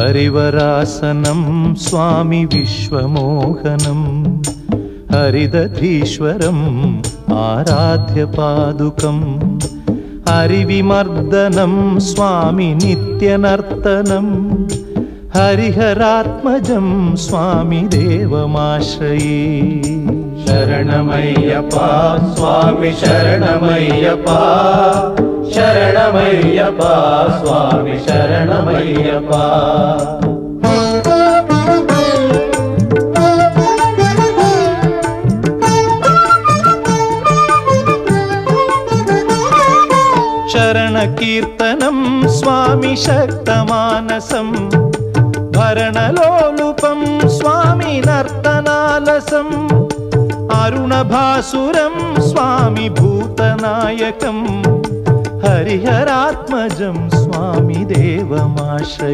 हरिवरासनं स्वामी विश्वमोहनं हरिदधीश्वरम् आराध्य पादुकम् हरिविमर्दनं स्वामी नित्यनर्तनं हरिहरात्मजं स्वामी देवमाश्रये। शरणमय्यप्पा स्वामी शरणमय्यप्पा शरणमय्यप्पा स्वामी शरणमय्यप्पा। शरणकीर्तनं स्वामी शक्तमानसं भरणलोलुपं स्वामी नर्तनालसम् अरुणभासुरं स्वामी भूतनायकं हरिहरात्मजं स्वामी देवमाश्रये।